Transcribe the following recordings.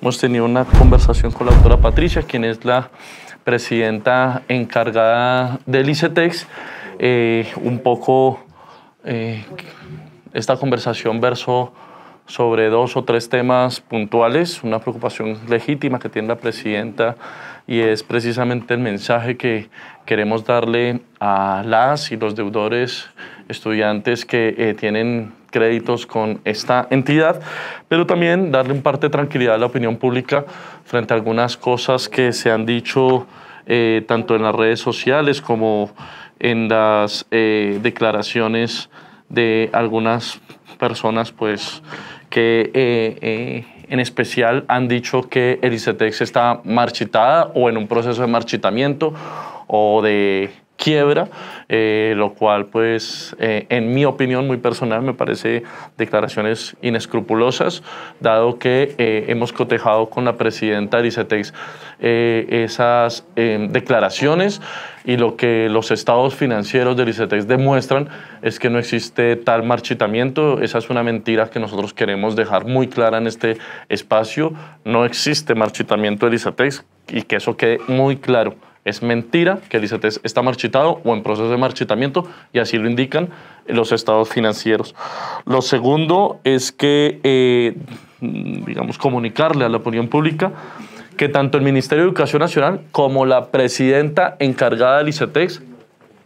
hemos tenido una conversación con la doctora Patricia, quien es la presidenta encargada del ICETEX. Un poco esta conversación versó sobre 2 o 3 temas puntuales, una preocupación legítima que tiene la presidenta, y es precisamente el mensaje que queremos darle a las y los deudores estudiantes que tienen créditos con esta entidad, pero también darle un parte de tranquilidad a la opinión pública frente a algunas cosas que se han dicho tanto en las redes sociales como en las declaraciones de algunas personas, pues, que en especial han dicho que el ICETEX está marchitada o en un proceso de marchitamiento o de quiebra, lo cual, pues, en mi opinión muy personal, me parece declaraciones inescrupulosas, dado que hemos cotejado con la presidenta del ICETEX esas declaraciones, y lo que los estados financieros del ICETEX demuestran es que no existe tal marchitamiento. Esa es una mentira que nosotros queremos dejar muy clara en este espacio. No existe marchitamiento del ICETEX, y que eso quede muy claro. Es mentira que el ICETEX está marchitado o en proceso de marchitamiento, y así lo indican los estados financieros. Lo segundo es que, digamos, comunicarle a la opinión pública que tanto el Ministerio de Educación Nacional como la presidenta encargada del ICETEX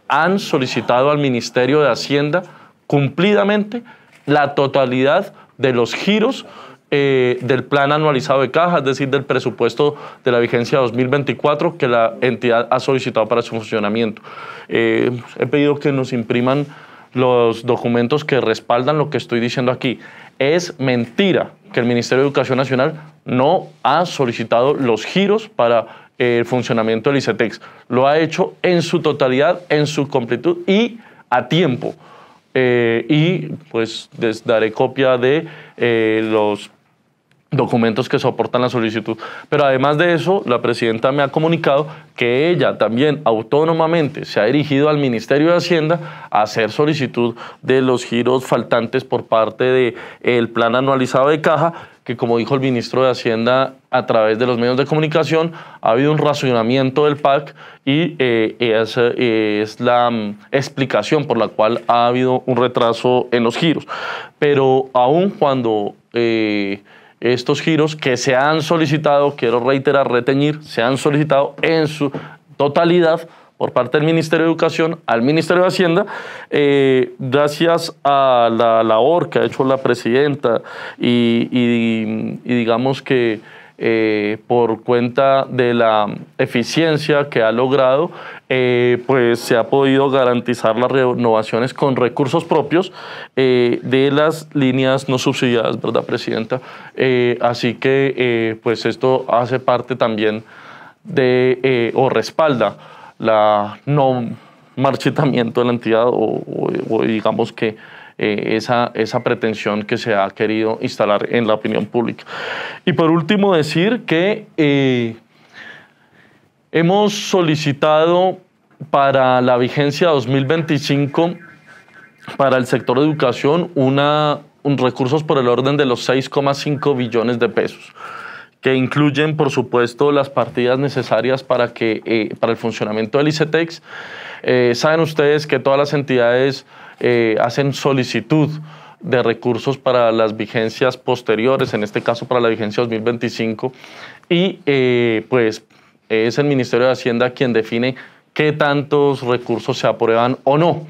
han solicitado al Ministerio de Hacienda cumplidamente la totalidad de los giros del plan anualizado de caja, es decir, del presupuesto de la vigencia 2024 que la entidad ha solicitado para su funcionamiento. He pedido que nos impriman los documentos que respaldan lo que estoy diciendo aquí. Es mentira que el Ministerio de Educación Nacional no ha solicitado los giros para el funcionamiento del ICETEX. Lo ha hecho en su totalidad, en su completud y a tiempo. Y pues les daré copia de los documentos que soportan la solicitud. Pero además de eso, la presidenta me ha comunicado que ella también autónomamente se ha dirigido al Ministerio de Hacienda a hacer solicitud de los giros faltantes por parte del plan anualizado de caja, que, como dijo el ministro de Hacienda a través de los medios de comunicación, ha habido un racionamiento del PAC, y esa es la explicación por la cual ha habido un retraso en los giros. Pero aun cuando estos giros que se han solicitado, quiero reiterar, reteñir, se han solicitado en su totalidad por parte del Ministerio de Educación al Ministerio de Hacienda, gracias a la labor que ha hecho la presidenta y digamos que por cuenta de la eficiencia que ha logrado, pues se ha podido garantizar las renovaciones con recursos propios de las líneas no subsidiadas, ¿verdad, presidenta? Así que pues esto hace parte también de o respalda la no marchitamiento de la entidad o digamos que esa pretensión que se ha querido instalar en la opinión pública. Y por último, decir que hemos solicitado para la vigencia 2025 para el sector de educación recursos por el orden de los 6,5 billones de pesos, que incluyen, por supuesto, las partidas necesarias para el funcionamiento del ICETEX. Saben ustedes que todas las entidades hacen solicitud de recursos para las vigencias posteriores, en este caso para la vigencia 2025, y pues es el Ministerio de Hacienda quien define qué tantos recursos se aprueban o no.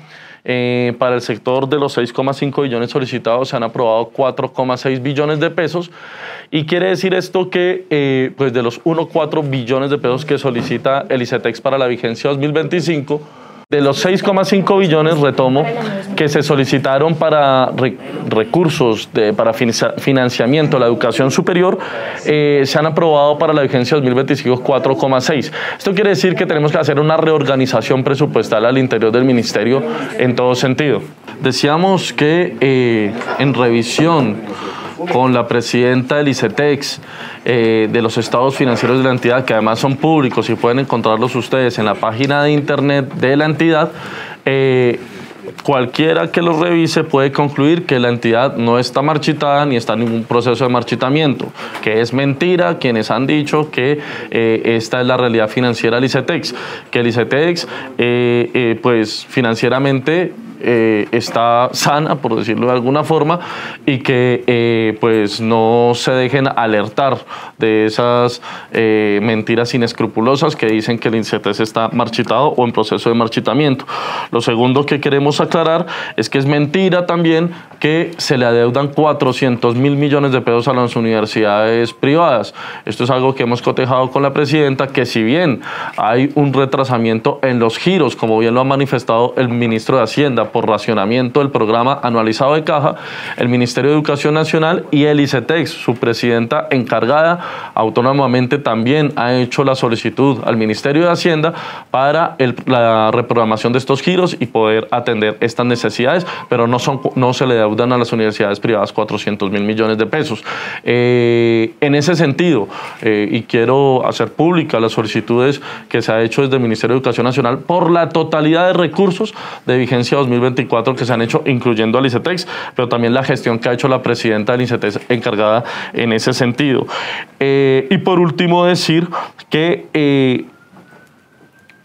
Para el sector de los 6,5 billones solicitados se han aprobado 4,6 billones de pesos, y quiere decir esto que pues de los 1,4 billones de pesos que solicita el ICETEX para la vigencia 2025, de los 6,5 billones, retomo, que se solicitaron para recursos para financiamiento de la educación superior, se han aprobado para la vigencia 2025 4,6. Esto quiere decir que tenemos que hacer una reorganización presupuestal al interior del ministerio en todo sentido. Decíamos que en revisión con la presidenta del ICETEX, de los estados financieros de la entidad, que además son públicos y pueden encontrarlos ustedes en la página de internet de la entidad, cualquiera que los revise puede concluir que la entidad no está marchitada ni está en ningún proceso de marchitamiento, que es mentira quienes han dicho que esta es la realidad financiera del ICETEX, que el ICETEX pues financieramente está sana, por decirlo de alguna forma, y que pues no se dejen alertar de esas mentiras inescrupulosas que dicen que el ICETEX está marchitado o en proceso de marchitamiento. Lo segundo que queremos aclarar es que es mentira también que se le adeudan 400.000 millones de pesos a las universidades privadas. Esto es algo que hemos cotejado con la presidenta, que si bien hay un retrasamiento en los giros, como bien lo ha manifestado el ministro de Hacienda, por racionamiento del programa anualizado de caja, el Ministerio de Educación Nacional y el ICETEX, su presidenta encargada autónomamente, también ha hecho la solicitud al Ministerio de Hacienda para la reprogramación de estos giros y poder atender estas necesidades, pero no se le deudan a las universidades privadas 400.000 millones de pesos. En ese sentido, y quiero hacer públicas las solicitudes que se ha hecho desde el Ministerio de Educación Nacional por la totalidad de recursos de vigencia 2024 que se han hecho, incluyendo al ICETEX, pero también la gestión que ha hecho la presidenta del ICETEX encargada en ese sentido. Y por último decir que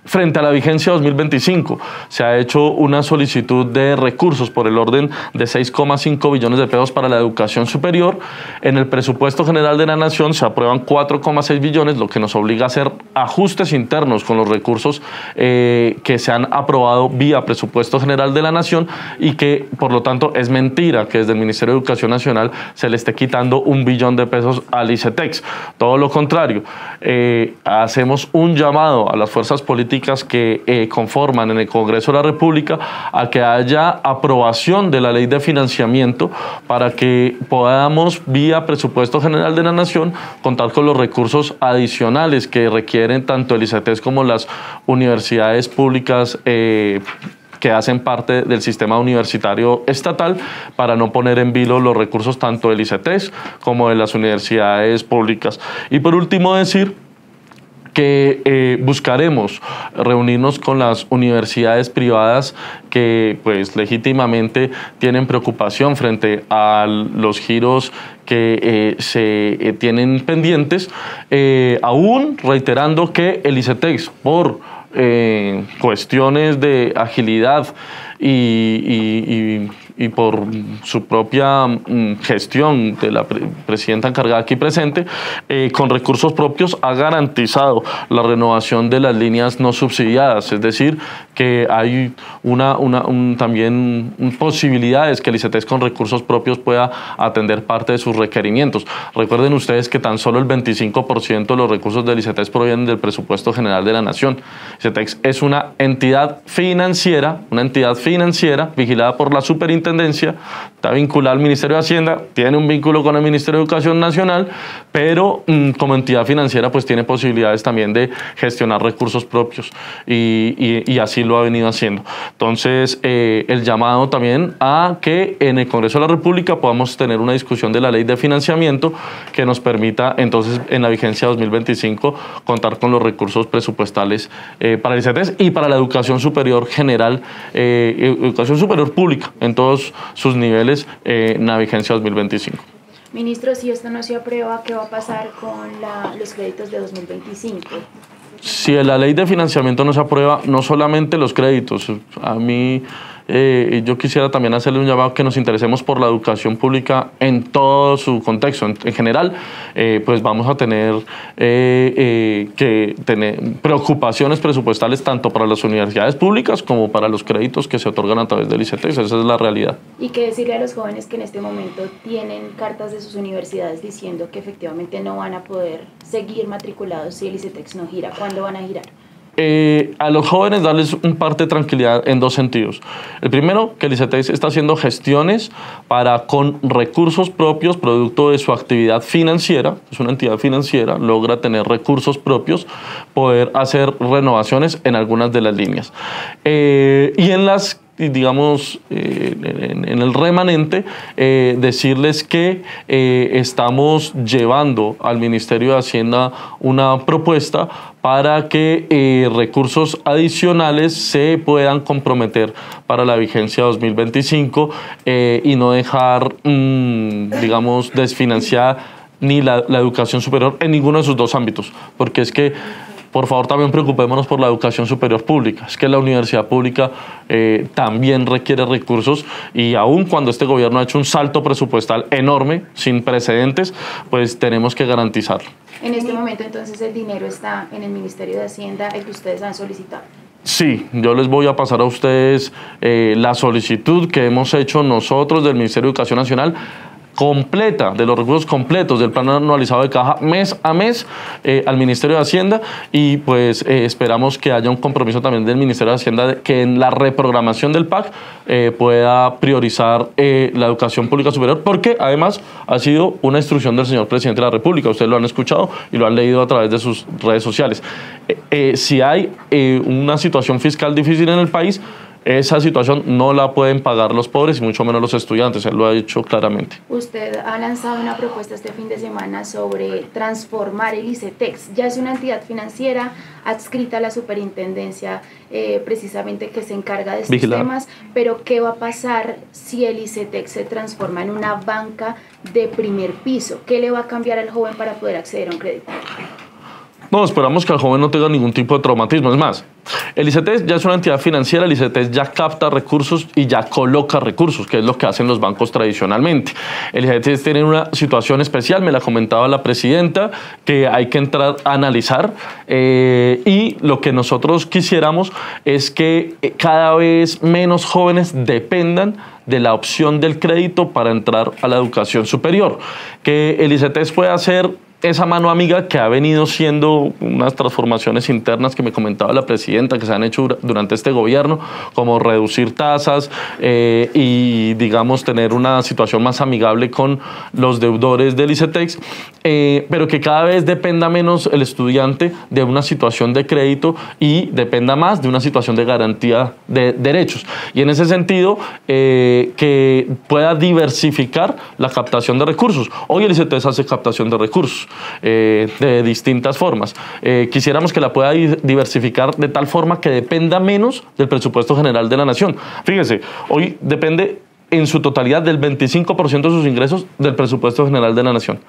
frente a la vigencia 2025, se ha hecho una solicitud de recursos por el orden de 6,5 billones de pesos para la educación superior. En el presupuesto general de la Nación se aprueban 4,6 billones, lo que nos obliga a hacer ajustes internos con los recursos que se han aprobado vía presupuesto general de la Nación, y que, por lo tanto, es mentira que desde el Ministerio de Educación Nacional se le esté quitando 1 billón de pesos al ICETEX. Todo lo contrario, hacemos un llamado a las fuerzas políticas que conforman en el Congreso de la República a que haya aprobación de la ley de financiamiento para que podamos, vía presupuesto general de la Nación, contar con los recursos adicionales que requieren tanto el ICETEX como las universidades públicas que hacen parte del sistema universitario estatal, para no poner en vilo los recursos tanto del ICETEX como de las universidades públicas. Y por último decir que buscaremos reunirnos con las universidades privadas que pues legítimamente tienen preocupación frente a los giros que se tienen pendientes, aún reiterando que el ICETEX, por cuestiones de agilidad y por su propia gestión de la presidenta encargada aquí presente, con recursos propios ha garantizado la renovación de las líneas no subsidiadas, es decir, que hay también posibilidades que el ICETEX con recursos propios pueda atender parte de sus requerimientos. Recuerden ustedes que tan solo el 25% de los recursos del ICETEX provienen del presupuesto general de la Nación. ICETEX es una entidad financiera vigilada por la Superintendencia, está vinculada al Ministerio de Hacienda, tiene un vínculo con el Ministerio de Educación Nacional, pero como entidad financiera pues tiene posibilidades también de gestionar recursos propios, y así lo ha venido haciendo. Entonces, el llamado también a que en el Congreso de la República podamos tener una discusión de la ley de financiamiento que nos permita entonces en la vigencia 2025 contar con los recursos presupuestales para el ICETEX y para la educación superior general, educación superior pública en todos sus niveles en la vigencia 2025. Ministro, si esto no se aprueba, ¿qué va a pasar con los créditos de 2025? Si la ley de financiamiento no se aprueba, no solamente los créditos, a mí yo quisiera también hacerle un llamado que nos interesemos por la educación pública en todo su contexto. En general, pues vamos a tener que tener preocupaciones presupuestales tanto para las universidades públicas como para los créditos que se otorgan a través del ICETEX. Esa es la realidad. ¿Y qué decirle a los jóvenes que en este momento tienen cartas de sus universidades diciendo que efectivamente no van a poder seguir matriculados si el ICETEX no gira? ¿Cuándo van a girar? A los jóvenes darles un parte de tranquilidad en dos sentidos. El primero, que el ICETEX está haciendo gestiones para, con recursos propios, producto de su actividad financiera, es una entidad financiera, logra tener recursos propios, poder hacer renovaciones en algunas de las líneas. Y en las digamos, en el remanente, decirles que estamos llevando al Ministerio de Hacienda una propuesta para que recursos adicionales se puedan comprometer para la vigencia 2025 y no dejar, digamos, desfinanciada ni la educación superior en ninguno de sus dos ámbitos, porque es que por favor también preocupémonos por la educación superior pública. Es que la universidad pública también requiere recursos y aun cuando este gobierno ha hecho un salto presupuestal enorme, sin precedentes, pues tenemos que garantizarlo. En este momento entonces el dinero está en el Ministerio de Hacienda, el que ustedes han solicitado. Sí, yo les voy a pasar a ustedes la solicitud que hemos hecho nosotros del Ministerio de Educación Nacional, completa, de los recursos completos del plan anualizado de caja mes a mes al Ministerio de Hacienda y pues esperamos que haya un compromiso también del Ministerio de Hacienda de que en la reprogramación del PAC pueda priorizar la educación pública superior, porque además ha sido una instrucción del señor Presidente de la República, ustedes lo han escuchado y lo han leído a través de sus redes sociales. Si hay una situación fiscal difícil en el país, esa situación no la pueden pagar los pobres y mucho menos los estudiantes, él lo ha dicho claramente. Usted ha lanzado una propuesta este fin de semana sobre transformar el ICETEX. Ya es una entidad financiera adscrita a la superintendencia precisamente que se encarga de estos temas, pero ¿qué va a pasar si el ICETEX se transforma en una banca de primer piso? ¿Qué le va a cambiar al joven para poder acceder a un crédito? No, esperamos que el joven no tenga ningún tipo de traumatismo. Es más, el ICETEX ya es una entidad financiera, el ICETEX ya capta recursos y ya coloca recursos, que es lo que hacen los bancos tradicionalmente. El ICETEX tiene una situación especial, me la comentaba la presidenta, que hay que entrar a analizar y lo que nosotros quisiéramos es que cada vez menos jóvenes dependan de la opción del crédito para entrar a la educación superior, que el ICETEX pueda hacer esa mano amiga que ha venido siendo unas transformaciones internas que me comentaba la presidenta que se han hecho durante este gobierno, como reducir tasas y digamos tener una situación más amigable con los deudores del ICETEX, pero que cada vez dependa menos el estudiante de una situación de crédito y dependa más de una situación de garantía de derechos. Y en ese sentido, que pueda diversificar la captación de recursos. Hoy el ICETEX hace captación de recursos de distintas formas. Quisiéramos que la pueda diversificar de tal forma que dependa menos del presupuesto general de la nación. Fíjense, hoy depende en su totalidad del 25% de sus ingresos del presupuesto general de la nación.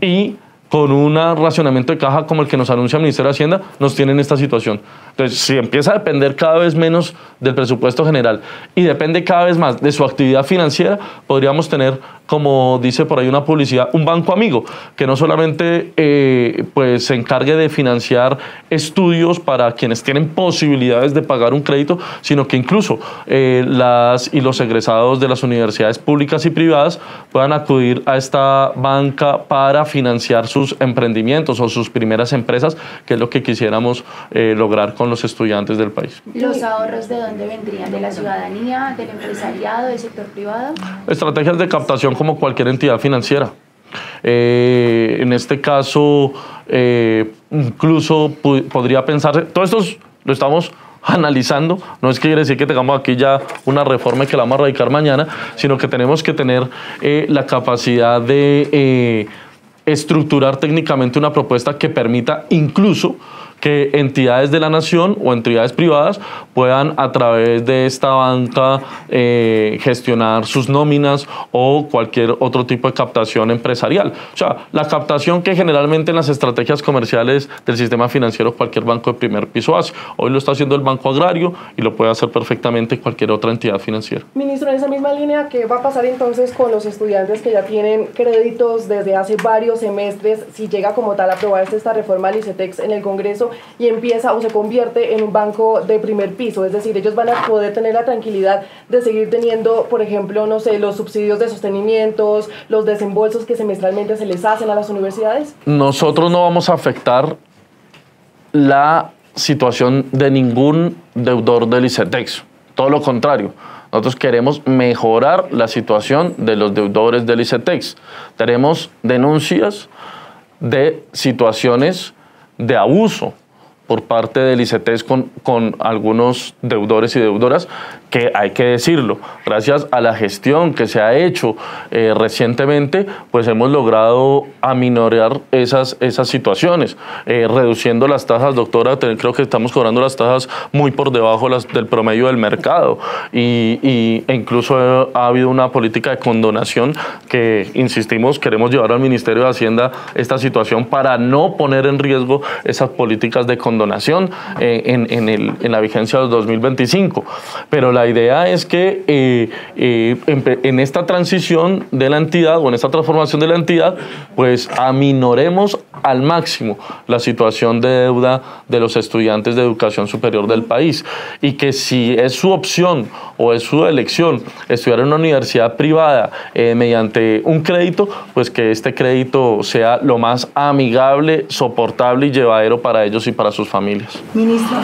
Y con un racionamiento de caja como el que nos anuncia el Ministerio de Hacienda, nos tiene en esta situación. Entonces, si empieza a depender cada vez menos del presupuesto general y depende cada vez más de su actividad financiera, podríamos tener, como dice por ahí una publicidad, un banco amigo, que no solamente pues se encargue de financiar estudios para quienes tienen posibilidades de pagar un crédito, sino que incluso las y los egresados de las universidades públicas y privadas puedan acudir a esta banca para financiar sus emprendimientos o sus primeras empresas, que es lo que quisiéramos lograr con los estudiantes del país. ¿Los ahorros de dónde vendrían? ¿De la ciudadanía, del empresariado, del sector privado? Estrategias de captación como cualquier entidad financiera. En este caso, incluso podría pensarse, todo esto lo estamos analizando, no es que quiere decir que tengamos aquí ya una reforma y que la vamos a radicar mañana, sino que tenemos que tener la capacidad de estructurar técnicamente una propuesta que permita incluso que entidades de la nación o entidades privadas puedan a través de esta banca gestionar sus nóminas o cualquier otro tipo de captación empresarial. O sea, la captación que generalmente en las estrategias comerciales del sistema financiero cualquier banco de primer piso hace. Hoy lo está haciendo el Banco Agrario y lo puede hacer perfectamente cualquier otra entidad financiera. Ministro, en esa misma línea, ¿qué va a pasar entonces con los estudiantes que ya tienen créditos desde hace varios semestres si llega como tal a aprobarse esta reforma al ICETEX en el Congreso y empieza o se convierte en un banco de primer piso? Es decir, ellos van a poder tener la tranquilidad de seguir teniendo, por ejemplo, no sé, los subsidios de sostenimientos, los desembolsos que semestralmente se les hacen a las universidades. Nosotros no vamos a afectar la situación de ningún deudor del ICETEX, todo lo contrario. Nosotros queremos mejorar la situación de los deudores del ICETEX. Tenemos denuncias de situaciones de abuso por parte del ICETEX con algunos deudores y deudoras, que hay que decirlo, gracias a la gestión que se ha hecho recientemente, pues hemos logrado aminorar esas situaciones, reduciendo las tasas, doctora, creo que estamos cobrando las tasas muy por debajo del promedio del mercado, e incluso ha habido una política de condonación que, insistimos, queremos llevar al Ministerio de Hacienda esta situación para no poner en riesgo esas políticas de condonación en la vigencia del 2025. Pero la idea es que en esta transición de la entidad o en esta transformación de la entidad, pues aminoremos al máximo la situación de deuda de los estudiantes de educación superior del país, y que si es su opción o es su elección estudiar en una universidad privada mediante un crédito, pues que este crédito sea lo más amigable, soportable y llevadero para ellos y para sus familias. Ministro.